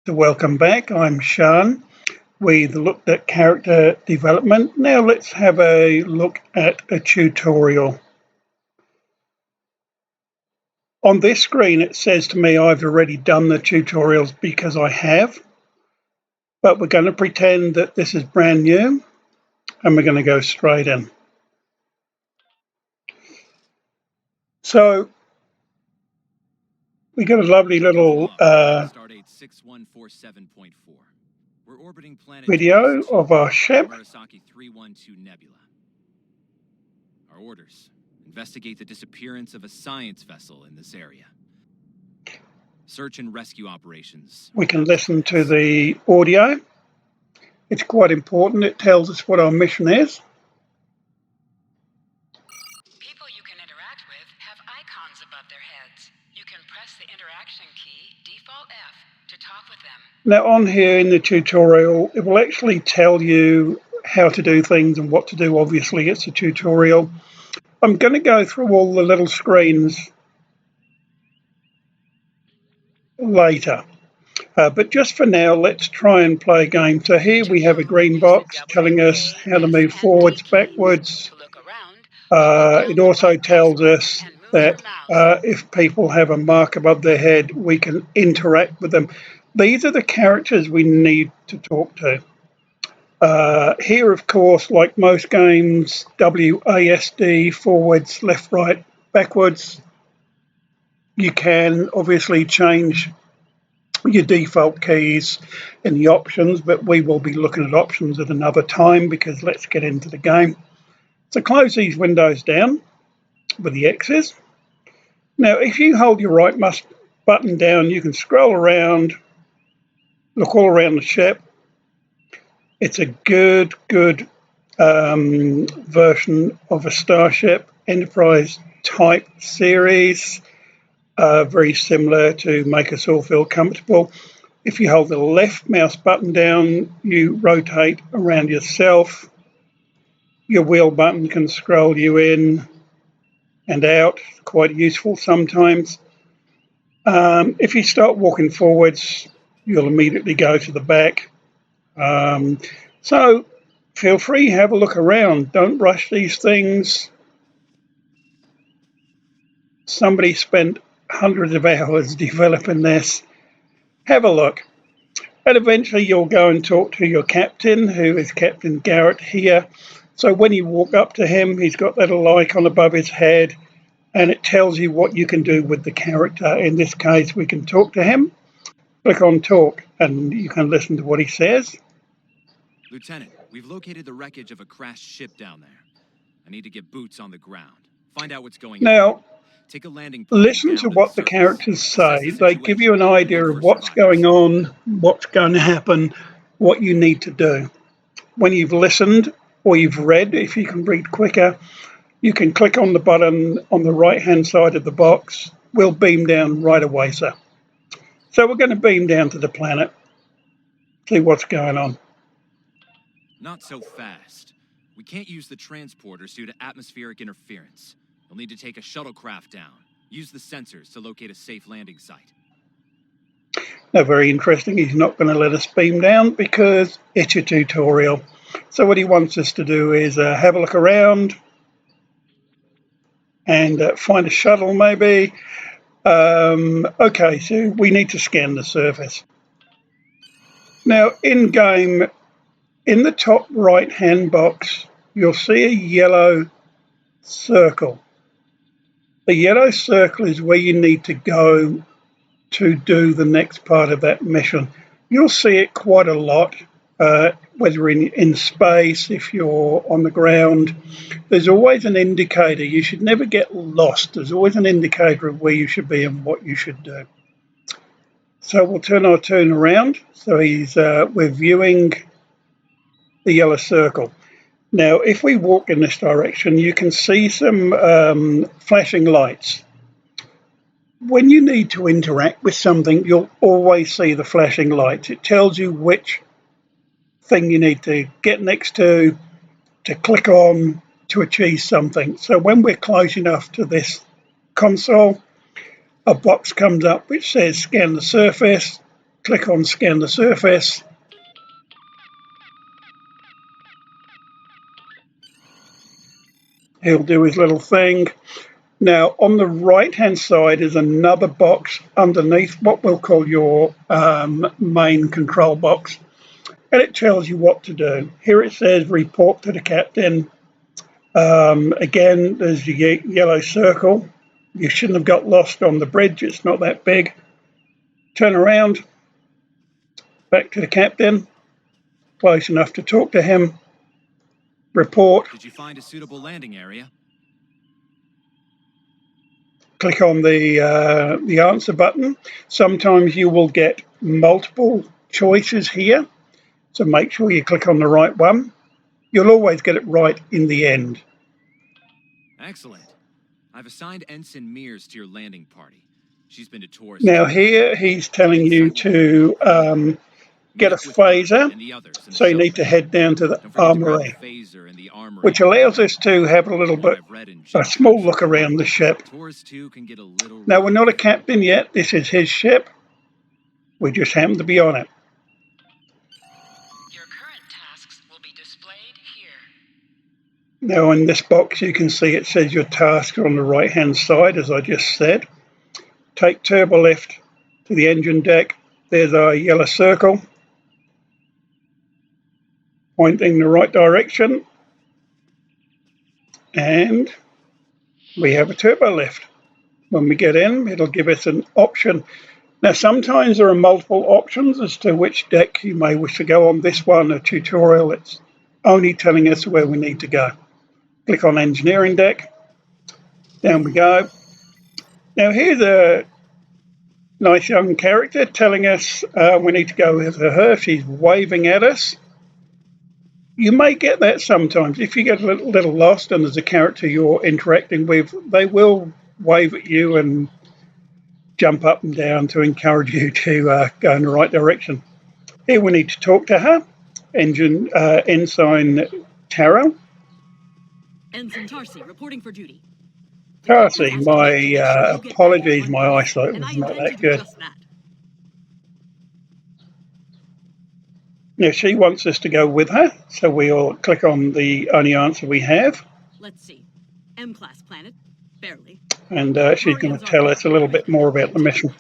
So welcome back. I'm Shaan. We looked at character development. Now let's have a look at a tutorial. On this screen it says to me I've already done the tutorials because I have, but we're going to pretend that this is brand new and we're going to go straight in. So we got a lovely little Stardate 6147.4. We're orbiting planet video of our ship. Murasaki 312 Nebula. Our orders: investigate the disappearance of a science vessel in this area. Search and rescue operations. We can listen to the audio. It's quite important. It tells us what our mission is. People you can interact with have icons above their heads. You can press the interaction key, default F, to talk with them. Now on here in the tutorial, it will actually tell you how to do things and what to do. Obviously, it's a tutorial. I'm going to go through all the little screens later. But just for now, let's try and play a game. So here we have a green box telling us how to move forwards, backwards. It also tells us that if people have a mark above their head, we can interact with them. These are the characters we need to talk to. Here, of course, like most games, WASD, forwards, left, right, backwards. You can obviously change your default keys in the options, but we will be looking at options at another time because let's get into the game. So close these windows down with the X's. Now, if you hold your right mouse button down, you can scroll around, look all around the ship. It's a good version of a Starship Enterprise type series, very similar to make us all feel comfortable. If you hold the left mouse button down, you rotate around yourself. Your wheel button can scroll you in and out, quite useful sometimes. If you start walking forwards, you'll immediately go to the back. So feel free, have a look around. Don't rush these things. Somebody spent hundreds of hours developing this. Have a look. And eventually you'll go and talk to your captain, who is Captain Garrett here. So when you walk up to him, he's got that little icon above his head, and it tells you what you can do with the character. In this case, we can talk to him. Click on talk, and you can listen to what he says. Lieutenant, we've located the wreckage of a crashed ship down there. I need to get boots on the ground. Find out what's going on. Now, take a landing point listen to what the characters say. They give you an idea of what's going on, what's going to happen, what you need to do. When you've listened or you've read, if you can read quicker, you can click on the button on the right-hand side of the box. We'll beam down right away, sir. So we're going to beam down to the planet, see what's going on. Not so fast. We can't use the transporters due to atmospheric interference. We'll need to take a shuttlecraft down. Use the sensors to locate a safe landing site. Now, very interesting. He's not going to let us beam down because it's a tutorial. So what he wants us to do is have a look around and find a shuttle maybe. Okay, so we need to scan the surface. Now, in-game, in the top right-hand box, you'll see a yellow circle. The yellow circle is where you need to go to do the next part of that mission. You'll see it quite a lot, whether in space, if you're on the ground. There's always an indicator. You should never get lost. There's always an indicator of where you should be and what you should do. So we'll turn our turn around. So we're viewing the yellow circle. Now, if we walk in this direction, you can see some flashing lights. When you need to interact with something, you'll always see the flashing lights. It tells you which thing you need to get next to click on to achieve something. So when we're close enough to this console, a box comes up which says scan the surface. Click on Scan the Surface. He'll do his little thing. Now, on the right-hand side is another box underneath what we'll call your main control box, and it tells you what to do. Here it says report to the captain. Again, there's the yellow circle. You shouldn't have got lost on the bridge. It's not that big. Turn around, back to the captain, close enough to talk to him. Report. Did you find a suitable landing area? Click on the answer button. Sometimes you will get multiple choices here, so make sure you click on the right one. You'll always get it right in the end. Excellent. I've assigned Ensign Mears to your landing party. She's been to Taurus. Now here he's telling you to get a phaser, so you need to head down to the armory, which allows us to have a small look around the ship. Now, we're not a captain yet. This is his ship. We just happen to be on it. Your current tasks will be displayed here. Now, in this box, you can see it says your tasks are on the right-hand side, as I just said. Take turbo lift to the engine deck. There's our yellow circle pointing in the right direction, and we have a turbo lift. When we get in, it'll give us an option. Now, sometimes there are multiple options as to which deck you may wish to go on. This one, a tutorial, it's only telling us where we need to go. Click on engineering deck. Down we go. Now, here's a nice young character telling us we need to go with her. She's waving at us. You may get that sometimes. If you get a little lost and there's a character you're interacting with, they will wave at you and jump up and down to encourage you to go in the right direction. Here we need to talk to her. Ensign Taro. Ensign Tarsi, reporting for duty. Tarsi, my apologies, my eyesight was not that good. Now, she wants us to go with her, so we'll click on the only answer we have. Let's see. M-class planet, barely. And she's going to tell us a little bit more about the mission.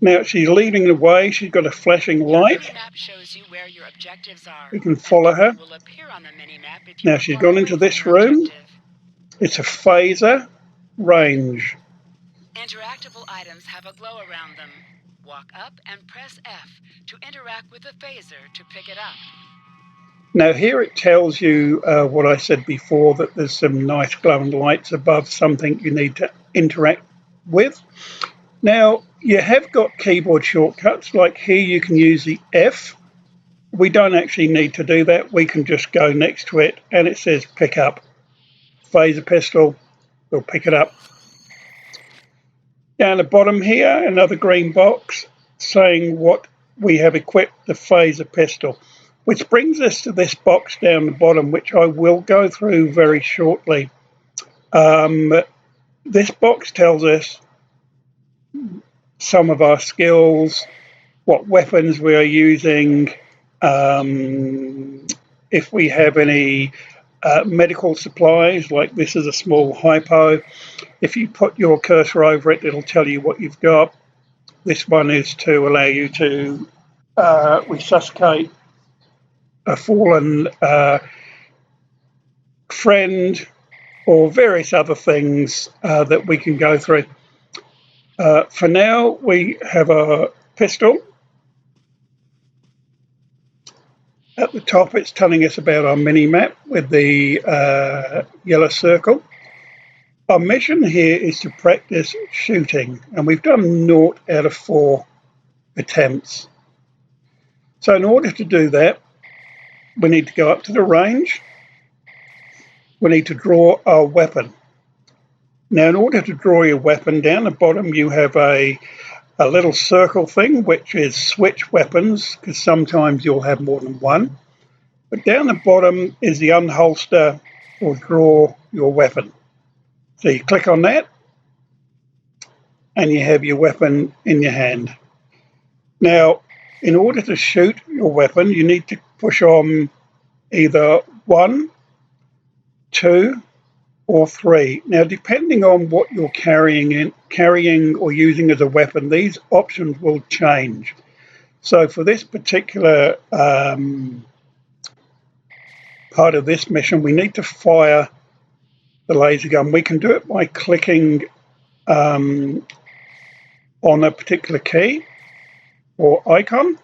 Now, she's leading the way. She's got a flashing light. The map shows you where your objectives are. We can follow her. Will appear on the mini-map if you Now, she's gone into this room. It's a phaser range. Interactable items have a glow around them. Walk up and press F to interact with the phaser to pick it up. Now, here it tells you what I said before, that there's some nice glowing lights above something you need to interact with. Now, you have got keyboard shortcuts, like here you can use the F. We don't actually need to do that. We can just go next to it and it says pick up. Phaser pistol, we'll pick it up. Down the bottom here, another green box saying what we have equipped, the phaser pistol, which brings us to this box down the bottom, which I will go through very shortly. This box tells us some of our skills, what weapons we are using, if we have any medical supplies, like this is a small hypo. If you put your cursor over it, it'll tell you what you've got. This one is to allow you to resuscitate a fallen friend, or various other things that we can go through. For now, we have a pistol. At the top, it's telling us about our mini-map with the yellow circle. Our mission here is to practice shooting, and we've done 0 out of 4 attempts. So in order to do that, we need to go up to the range. We need to draw our weapon. Now, in order to draw your weapon, down the bottom you have a little circle thing, which is switch weapons, because sometimes you'll have more than one. But down the bottom is the unholster or draw your weapon. So you click on that. and you have your weapon in your hand. Now, in order to shoot your weapon, you need to push on either 1, 2, or 3. Now, depending on what you're carrying or using as a weapon, these options will change. So for this particular part of this mission, we need to fire the laser gun. We can do it by clicking on a particular key or icon,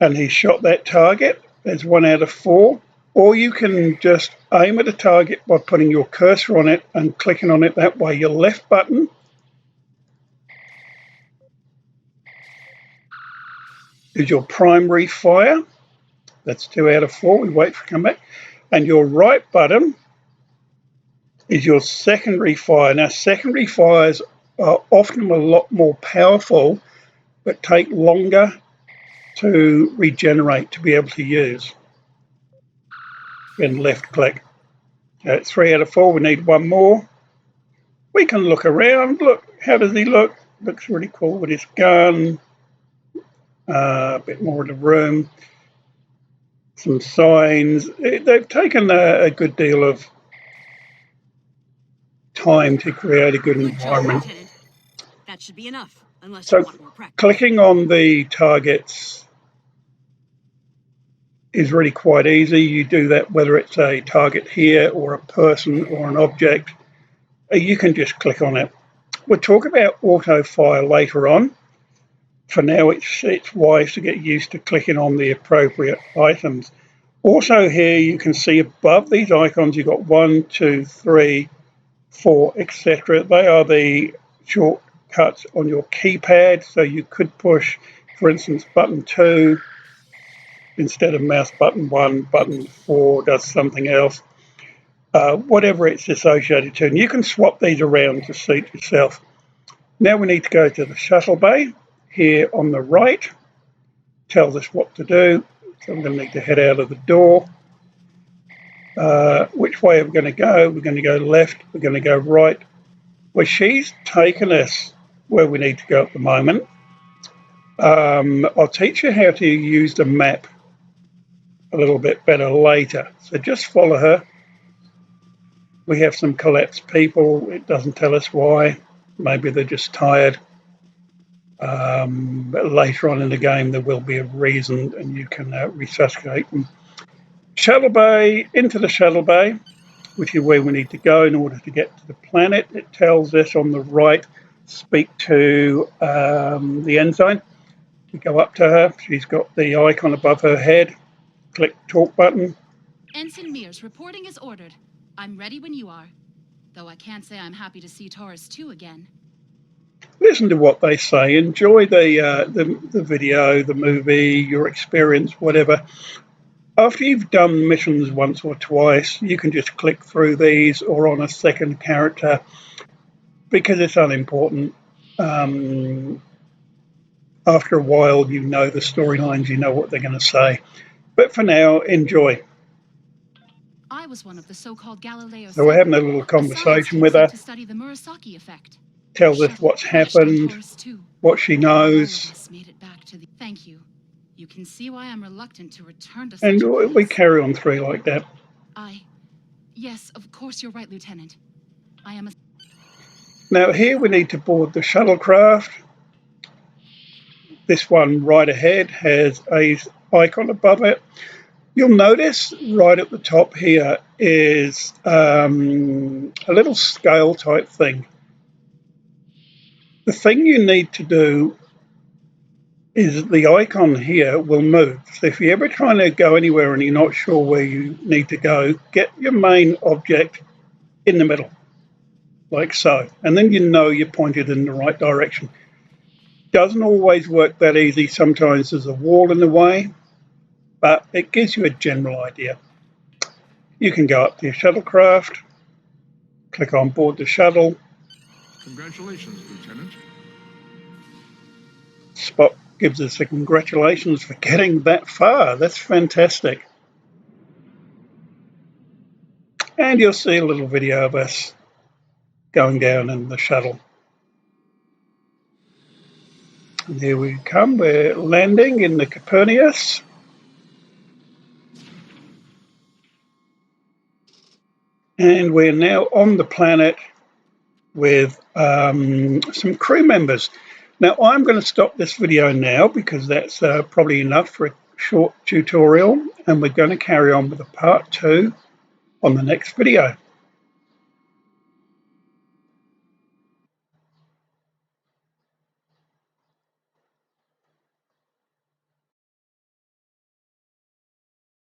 and he shot that target. There's 1 out of 4. Or you can just aim at a target by putting your cursor on it and clicking on it that way. Your left button is your primary fire. That's 2 out of 4. We wait for it to come back. And your right button is your secondary fire. Now, secondary fires are often a lot more powerful, but take longer to regenerate to be able to use. And left click. It's 3 out of 4. We need 1 more. We can look around. Look, how does he look? Looks really cool with his gun. A bit more of the room. Some signs. They've taken a good deal of time to create a good environment. Job, Lieutenant. That should be enough, unless So you want more practice. clicking on the targets is really quite easy. You do that whether it's a target here or a person or an object. You can just click on it. We'll talk about auto fire later on. For now, it's wise to get used to clicking on the appropriate items. Also here you can see above these icons you've got 1, 2, 3, 4, etc. They are the shortcuts on your keypad. So you could push, for instance, button 2 instead of mouse button 1, button 4 does something else. Whatever it's associated to. And you can swap these around to suit yourself. Now we need to go to the shuttle bay. Here on the right tells us what to do. So I'm going to need to head out of the door. Which way are we going to go? We're going to go left. We're going to go right. Well, she's taken us where we need to go at the moment. I'll teach you how to use the map a little bit better later. So just follow her. We have some collapsed people. It doesn't tell us why. Maybe they're just tired. But later on in the game, there will be a reason and you can resuscitate them. Shuttle bay, into the shuttle bay, which is where we need to go in order to get to the planet. It tells us on the right, speak to the ensign. We go up to her. She's got the icon above her head. Click talk button. Ensign Mears, reporting as ordered. I'm ready when you are. Though I can't say I'm happy to see Taurus 2 again. Listen to what they say. Enjoy the video, the movie, your experience, whatever. After you've done missions once or twice, you can just click through these or on a second character because it's unimportant. After a while, you know the storylines, you know what they're going to say. But for now, enjoy. I was one of the so-called Galileo. So we're having a little conversation with her. To study the Murasaki effect. Tells us what's happened, what she knows. Made it back to the... Thank you. You can see why I'm reluctant to return to such And a place. we carry on through like that. Yes, of course you're right, Lieutenant. I am a... Now here we need to board the shuttlecraft. This one right ahead has a icon above it. You'll notice right at the top here is a little scale type thing. The thing you need to do is the icon here will move. So if you're ever trying to go anywhere and you're not sure where you need to go, get your main object in the middle, like so. And then you know you're pointed in the right direction. Doesn't always work that easy. Sometimes there's a wall in the way, but it gives you a general idea. You can go up to your shuttlecraft, click on board the shuttle. Congratulations, Lieutenant. Spock gives us a congratulations for getting that far. That's fantastic. And you'll see a little video of us going down in the shuttle. And here we come, we're landing in the Copernicus. And we're now on the planet with some crew members. Now I'm going to stop this video now because that's probably enough for a short tutorial, and we're going to carry on with the part 2 on the next video.